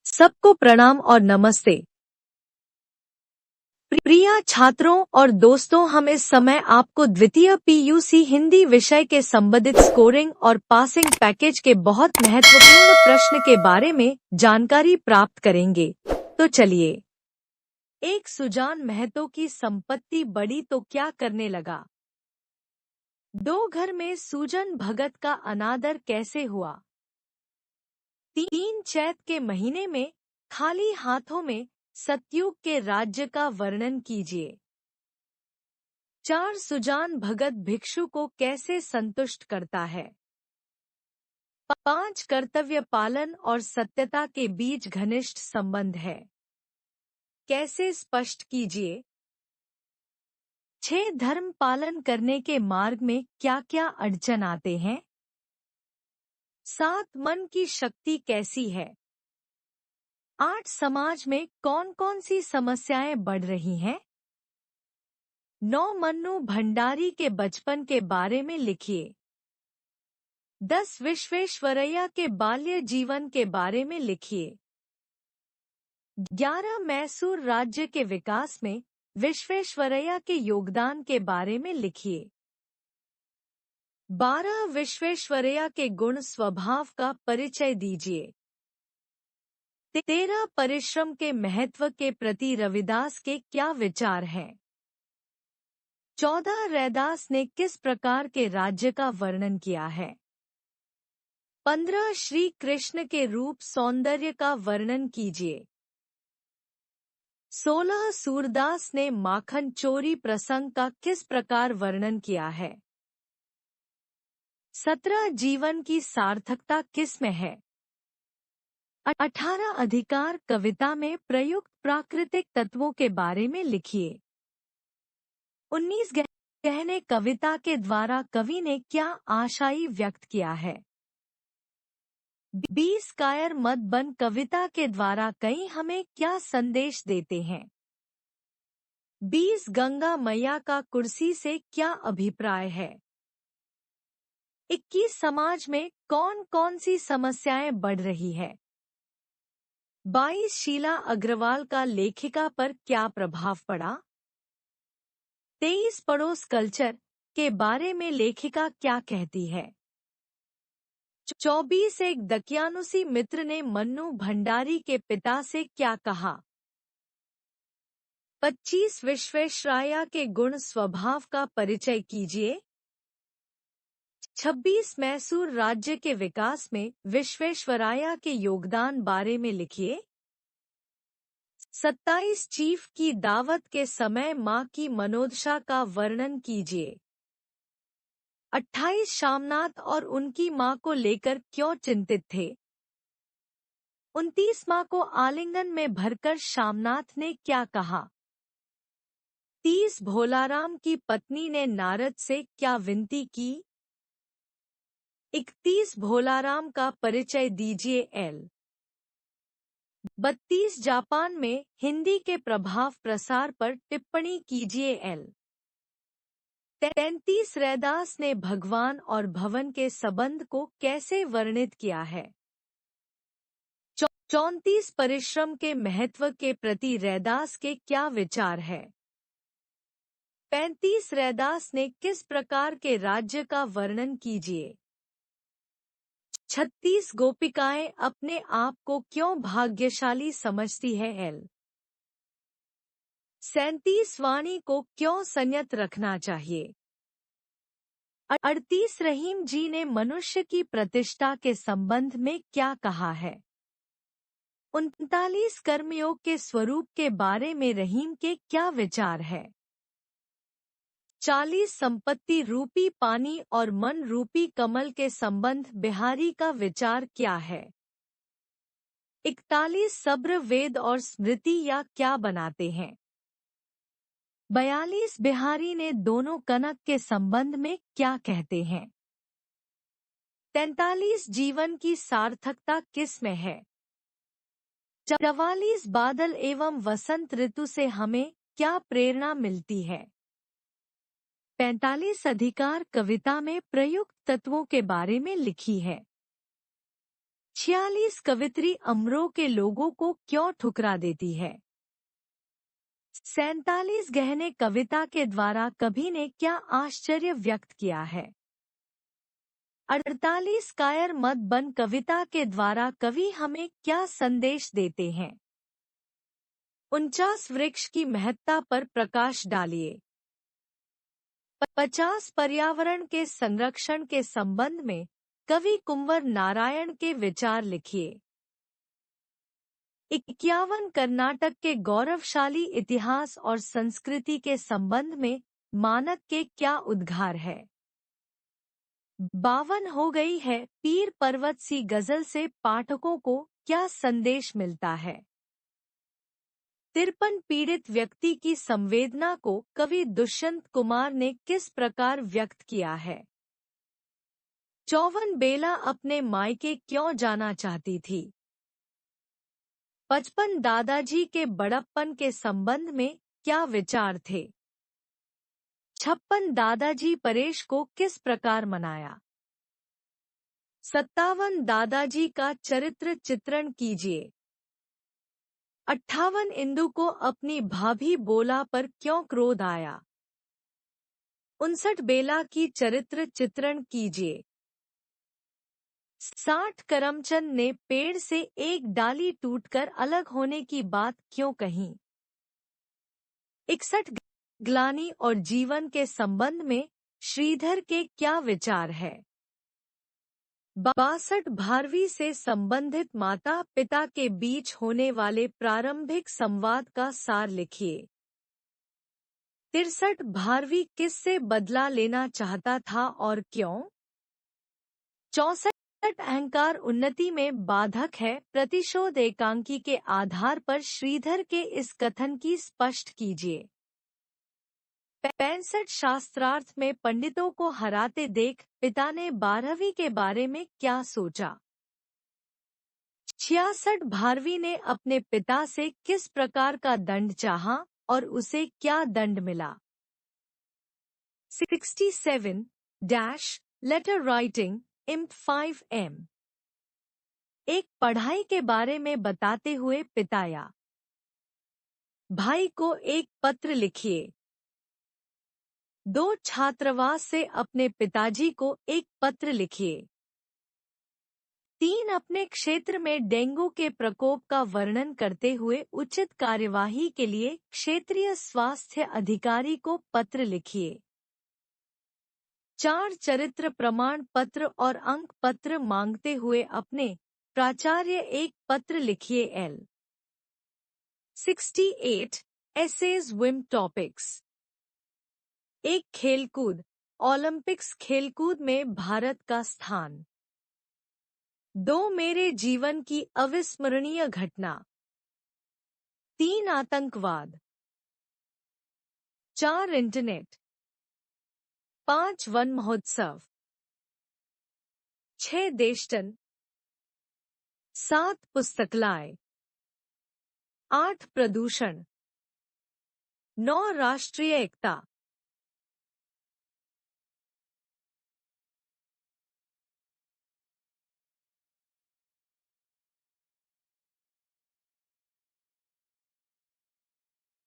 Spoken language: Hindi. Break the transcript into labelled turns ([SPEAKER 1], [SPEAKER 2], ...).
[SPEAKER 1] सबको प्रणाम और नमस्ते। प्रिय छात्रों और दोस्तों, हम इस समय आपको द्वितीय पीयूसी हिंदी विषय के संबंधित स्कोरिंग और पासिंग पैकेज के बहुत महत्वपूर्ण प्रश्न के बारे में जानकारी प्राप्त करेंगे। तो चलिए। एक सुजान महतो की संपत्ति बढ़ी तो क्या करने लगा। दो घर में सूजन भगत का अनादर कैसे हुआ। तीन चैत के महीने में खाली हाथों में सतयुग के राज्य का वर्णन कीजिए। चार सुजान भगत भिक्षु को कैसे संतुष्ट करता है। पांच कर्तव्य पालन और सत्यता के बीच घनिष्ठ संबंध है, कैसे स्पष्ट कीजिए। छह धर्म पालन करने के मार्ग में क्या क्या अड़चन आते हैं। सात मन की शक्ति कैसी है। आठ समाज में कौन कौन सी समस्याएं बढ़ रही हैं। 9 मन्नू भंडारी के बचपन के बारे में लिखिए। 10 विश्वेश्वरैया के बाल्य जीवन के बारे में लिखिए। 11 मैसूर राज्य के विकास में विश्वेश्वरैया के योगदान के बारे में लिखिए। 12 विश्वेश्वरैया के गुण स्वभाव का परिचय दीजिए। 13 परिश्रम के महत्व के प्रति रविदास के क्या विचार हैं। 14 रैदास ने किस प्रकार के राज्य का वर्णन किया है। 15 श्री कृष्ण के रूप सौंदर्य का वर्णन कीजिए। 16 सूरदास ने माखन चोरी प्रसंग का किस प्रकार वर्णन किया है। 17 जीवन की सार्थकता किस में है। 18 अधिकार कविता में प्रयुक्त प्राकृतिक तत्वों के बारे में लिखिए। 19 गहने कविता के द्वारा कवि ने क्या आशाई व्यक्त किया है। 20 कायर मत बन कविता के द्वारा कई हमें क्या संदेश देते हैं। 20 गंगा मैया का कुर्सी से क्या अभिप्राय है। 21 समाज में कौन कौन सी समस्याएं बढ़ रही है। 22 शीला अग्रवाल का लेखिका पर क्या प्रभाव पड़ा। 23 पड़ोस कल्चर के बारे में लेखिका क्या कहती है। 24 एक दकियानुसी मित्र ने मन्नू भंडारी के पिता से क्या कहा। 25 विश्वेश्वरैया के गुण स्वभाव का परिचय कीजिए। 26 मैसूर राज्य के विकास में विश्वेश्वरैया के योगदान बारे में लिखिए। 27 चीफ की दावत के समय मां की मनोदशा का वर्णन कीजिए। 28 शामनाथ और उनकी मां को लेकर क्यों चिंतित थे। 29 मां को आलिंगन में भरकर शामनाथ ने क्या कहा। 30 भोलाराम की पत्नी ने नारद से क्या विनती की। 31 भोलाराम का परिचय दीजिए। 32 जापान में हिंदी के प्रभाव प्रसार पर टिप्पणी कीजिए। 33 रैदास ने भगवान और भवन के संबंध को कैसे वर्णित किया है। 34 परिश्रम के महत्व के प्रति रैदास के क्या विचार है। 35 रैदास ने किस प्रकार के राज्य का वर्णन कीजिए। 36 गोपिकाएं अपने आप को क्यों भाग्यशाली समझती है। 37 वाणी को क्यों संयत रखना चाहिए। 38 रहीम जी ने मनुष्य की प्रतिष्ठा के संबंध में क्या कहा है। 39 कर्मयोग के स्वरूप के बारे में रहीम के क्या विचार है। 40 संपत्ति रूपी पानी और मन रूपी कमल के संबंध बिहारी का विचार क्या है। 41 सब्र वेद और स्मृति या क्या बनाते हैं। 42 बिहारी ने दोनों कनक के संबंध में क्या कहते हैं। 43 जीवन की सार्थकता किस में है। 44 बादल एवं वसंत ऋतु से हमें क्या प्रेरणा मिलती है। 45 अधिकार कविता में प्रयुक्त तत्वों के बारे में लिखी है। 46 कवित्री अमरों के लोगों को क्यों ठुकरा देती है? 47 गहने कविता के द्वारा कवि ने क्या आश्चर्य व्यक्त किया है? 48 कायर मत बन कविता के द्वारा कवि हमें क्या संदेश देते हैं? 49 वृक्ष की महत्ता पर प्रकाश डालिए। 50 पर्यावरण के संरक्षण के संबंध में कवि कुंवर नारायण के विचार लिखिए। 51 कर्नाटक के गौरवशाली इतिहास और संस्कृति के संबंध में मानक के क्या उद्गार है? 52 हो गई है पीर पर्वत सी गजल से पाठकों को क्या संदेश मिलता है? 53 पीड़ित व्यक्ति की संवेदना को कवि दुष्यंत कुमार ने किस प्रकार व्यक्त किया है? 54 बेला अपने मायके क्यों जाना चाहती थी? 55 दादाजी के बड़प्पन के संबंध में क्या विचार थे? 56 दादाजी परेश को किस प्रकार मनाया? 57 दादाजी का चरित्र चित्रण कीजिए। 58 इंदु को अपनी भाभी बोला पर क्यों क्रोध आया? 59 बेला की चरित्र चित्रण कीजिए। 60 करमचंद ने पेड़ से एक डाली टूटकर अलग होने की बात क्यों कही? 61 ग्लानि और जीवन के संबंध में श्रीधर के क्या विचार है? 62 भारवी से संबंधित माता पिता के बीच होने वाले प्रारंभिक संवाद का सार लिखिए। 63 भारवी किससे बदला लेना चाहता था और क्यों? 64 अहंकार उन्नति में बाधक है प्रतिशोध एकांकी के आधार पर श्रीधर के इस कथन की स्पष्ट कीजिए। 65 शास्त्रार्थ में पंडितों को हराते देख पिता ने 12वीं के बारे में क्या सोचा? 66 भारवी ने अपने पिता से किस प्रकार का दंड चाहा और उसे क्या दंड मिला? 67 लेटर राइटिंग इम्प 5M एक पढ़ाई के बारे में बताते हुए पिता या भाई को एक पत्र लिखिए। 2 छात्रावास से अपने पिताजी को एक पत्र लिखिए। 3 अपने क्षेत्र में डेंगू के प्रकोप का वर्णन करते हुए उचित कार्यवाही के लिए क्षेत्रीय स्वास्थ्य अधिकारी को पत्र लिखिए। 4 चरित्र प्रमाण पत्र और अंक पत्र मांगते हुए अपने प्राचार्य एक पत्र लिखिए। L 68 एसेज विम टॉपिक्स एक खेलकूद ओलंपिक्स खेलकूद में भारत का स्थान। 2 मेरे जीवन की अविस्मरणीय घटना। 3 आतंकवाद। 4 इंटरनेट। 5 वन महोत्सव। 6 देशटन। 7 पुस्तकालय। 8 प्रदूषण। 9 राष्ट्रीय एकता।